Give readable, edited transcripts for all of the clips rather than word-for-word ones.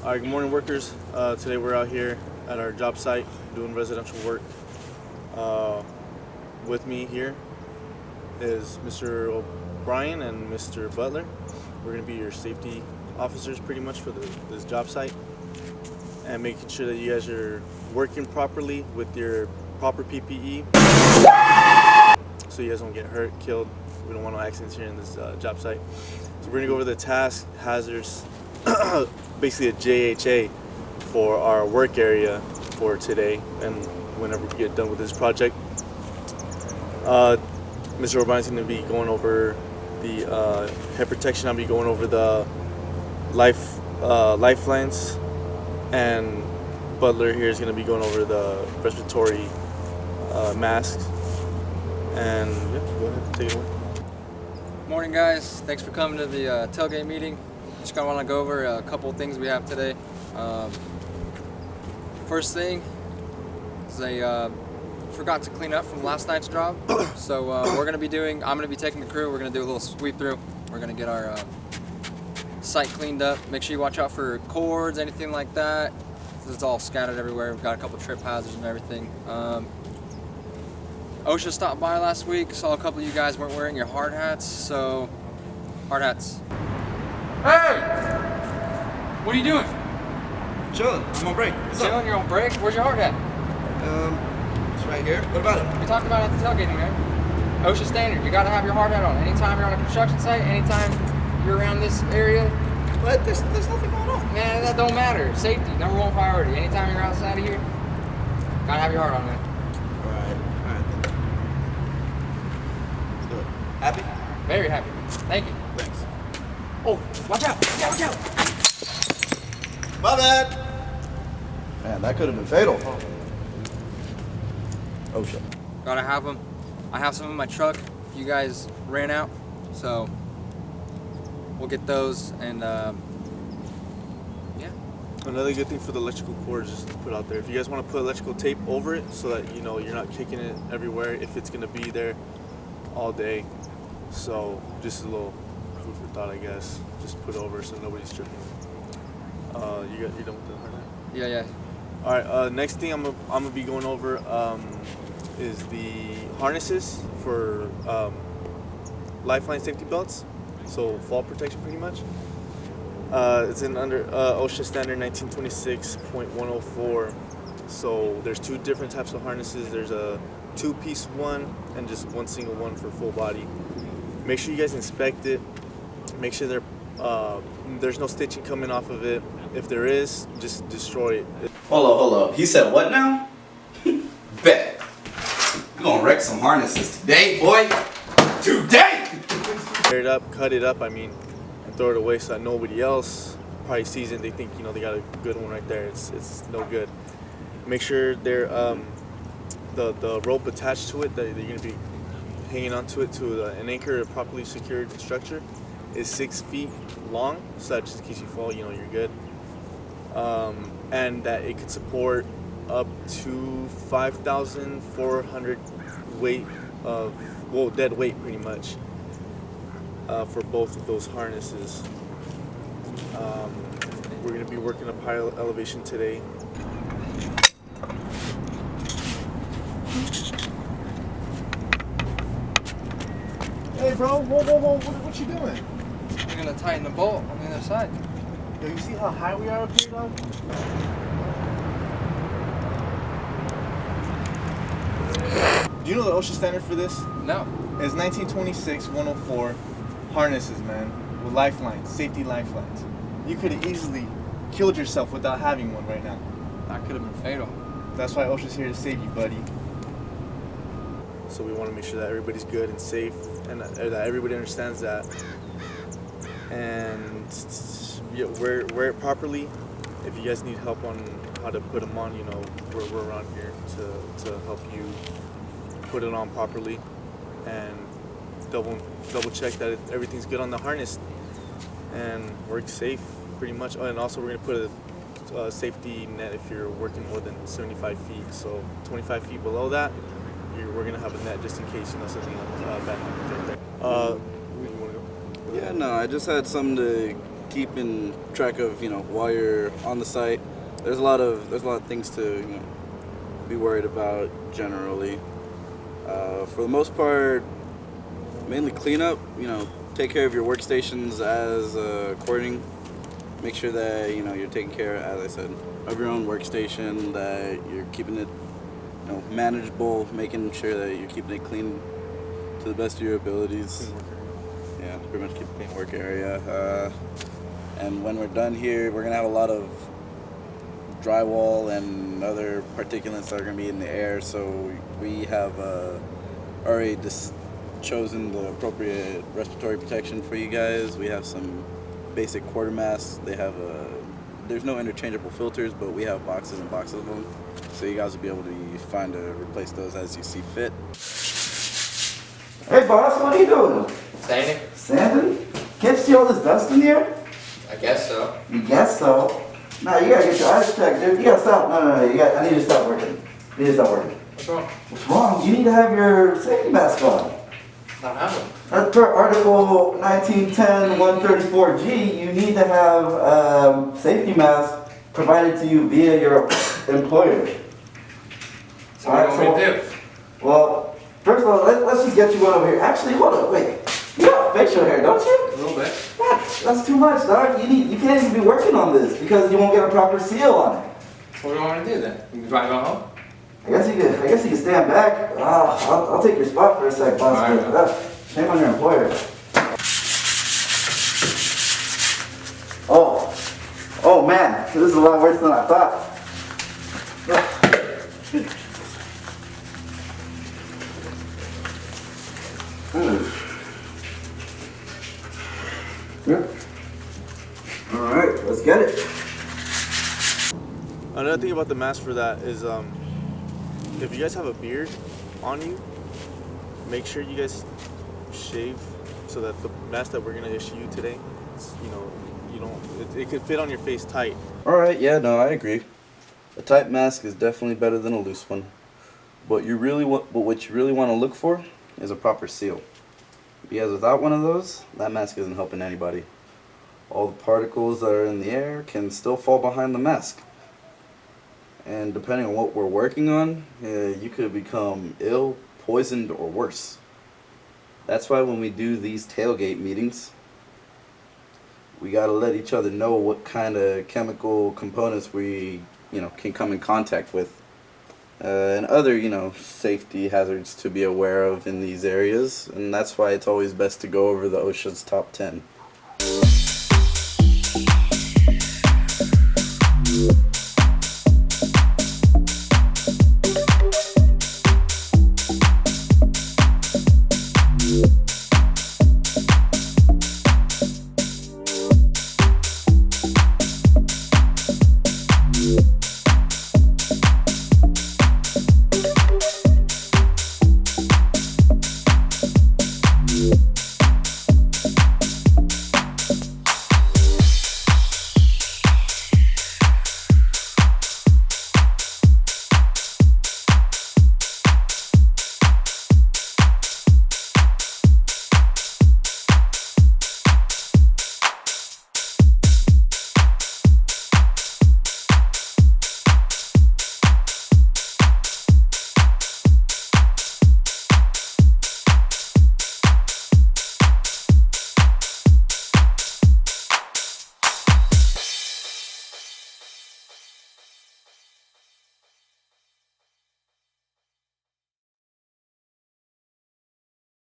Alright, good morning workers. Today we're out here at our job site doing residential work. With me here is Mr. O'Brien and Mr. Butler. We're going to be your safety officers pretty much for this job site and making sure that you guys are working properly with your proper PPE so you guys don't get hurt, killed. We don't want no accidents here in this job site. So we're going to go over the tasks, hazards, basically a JHA for our work area for today and whenever we get done with this project. Mr. O'Brien's going to be going over the head protection. I'll be going over the lifelines, and Butler here is going to be going over the respiratory masks. And yeah, go ahead, take it away. Morning guys, thanks for coming to the tailgate meeting. Just want to go over a couple of things we have today. First thing is I forgot to clean up from last night's job. So I'm going to be taking the crew, we're going to do a little sweep through. We're going to get our site cleaned up. Make sure you watch out for cords, anything like that. It's all scattered everywhere. We've got a couple trip hazards and everything. OSHA stopped by last week, saw a couple of you guys weren't wearing your hard hats, so hard hats. Hey! What are you doing? Chilling. I'm on break. What's Chilling? up? You're on break? Where's your hard hat? It's right here. What about it? We talked about it at the tailgating, man. OSHA standard, you gotta have your hard hat on. Anytime you're on a construction site, anytime you're around this area. But there's nothing going on. Man, that don't matter. Safety, #1 priority. Anytime you're outside of here, gotta have your hard on, man. Alright then. Let's do it. Happy? Very happy. Thank you. Thanks. Oh, watch out! Watch out! My bad. Man, that could have been fatal. Oh shit. Gotta have them. I have some in my truck if you guys ran out, so we'll get those. And yeah. Another good thing for the electrical cords is to put out there. If you guys want to put electrical tape over it so that you know you're not kicking it everywhere if it's going to be there all day. So just a little food for thought, I guess. Just put it over so nobody's tripping. You done with the hard hat? Yeah. All right. Next thing I'm gonna be going over is the harnesses for lifeline safety belts. So fall protection, pretty much. It's in under OSHA standard 1926.104. So there's two different types of harnesses. There's a 2-piece one and just one single one for full body. Make sure you guys inspect it. Make sure there's no stitching coming off of it. If there is, just destroy it. Hold up. He said what now? Bet. We're gonna wreck some harnesses today, boy. Today! Tear it up, cut it up, and throw it away so that nobody else probably sees it and they think, they got a good one right there. It's no good. Make sure they're the rope attached to it that you're gonna be hanging onto it to an anchor, a properly secured structure, is 6 feet long, so that just in case you fall, you're good. And that it could support up to 5,400 weight of, dead weight pretty much, for both of those harnesses. We're going to be working up high elevation today. Hey bro, whoa, what you doing? We're gonna tighten the bolt on the other side. Yo, you see how high we are up here, dog? Do you know the OSHA standard for this? No. It's 1926-104 harnesses, man, with lifelines, safety lifelines. You could have easily killed yourself without having one right now. That could have been fatal. That's why OSHA's here to save you, buddy. So we want to make sure that everybody's good and safe, and that everybody understands that. And wear it properly. If you guys need help on how to put them on, we're around here to help you put it on properly and double check that everything's good on the harness and work safe pretty much. Oh, and also we're gonna put a safety net if you're working more than 75 feet. So 25 feet below that, we're gonna have a net just in case something bad happens right there. Where do you wanna go? Yeah, no, I just had something to keeping track of, while you're on the site. There's a lot of things to, be worried about generally. For the most part, mainly cleanup. Take care of your workstations as according. Make sure that you're taking care, as I said, of your own workstation. That you're keeping it, manageable. Making sure that you're keeping it clean to the best of your abilities. Yeah, pretty much keep a clean work area. And when we're done here, we're gonna have a lot of drywall and other particulates that are going to be in the air, so we have already chosen the appropriate respiratory protection for you guys. We have some basic quarter masks. There's no interchangeable filters, but we have boxes and boxes of them, so you guys will be able to find to replace those as you see fit. Hey boss, what are you doing? Sanding? Sanding? Can't you see all this dust in here? I guess so. You guess so. No, you gotta get your eyes checked, dude. You gotta stop. No. I need you to stop working. You need to stop working. What's wrong? What's wrong? You need to have your safety mask on. Not having. As per Article 1910-134G, you need to have safety mask provided to you via your employer. So what do you want me to do? Well, first of all, let's just get you one over here. Actually, hold on, wait. You got facial hair, don't you? A little bit. That's too much, dog. You can't even be working on this because you won't get a proper seal on it. What do you want me to do then? You can drive on home? I guess you can stand back. I'll take your spot for a sec, boss. All right. But, shame on your employer. Oh man, this is a lot worse than I thought. Yep. All right, let's get it. Another thing about the mask for that is, if you guys have a beard on you, make sure you guys shave so that the mask that we're gonna issue you today, it could fit on your face tight. All right, yeah, no, I agree. A tight mask is definitely better than a loose one. But what you really want to look for is a proper seal. Because without one of those, that mask isn't helping anybody. All the particles that are in the air can still fall behind the mask. And depending on what we're working on, you could become ill, poisoned, or worse. That's why when we do these tailgate meetings, we gotta let each other know what kind of chemical components we, can come in contact with. And other, safety hazards to be aware of in these areas. And that's why it's always best to go over the OSHA's top 10.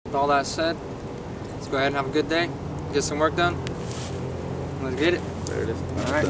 With all that said, let's go ahead and have a good day. Get some work done. Let's get it. There it is. All right.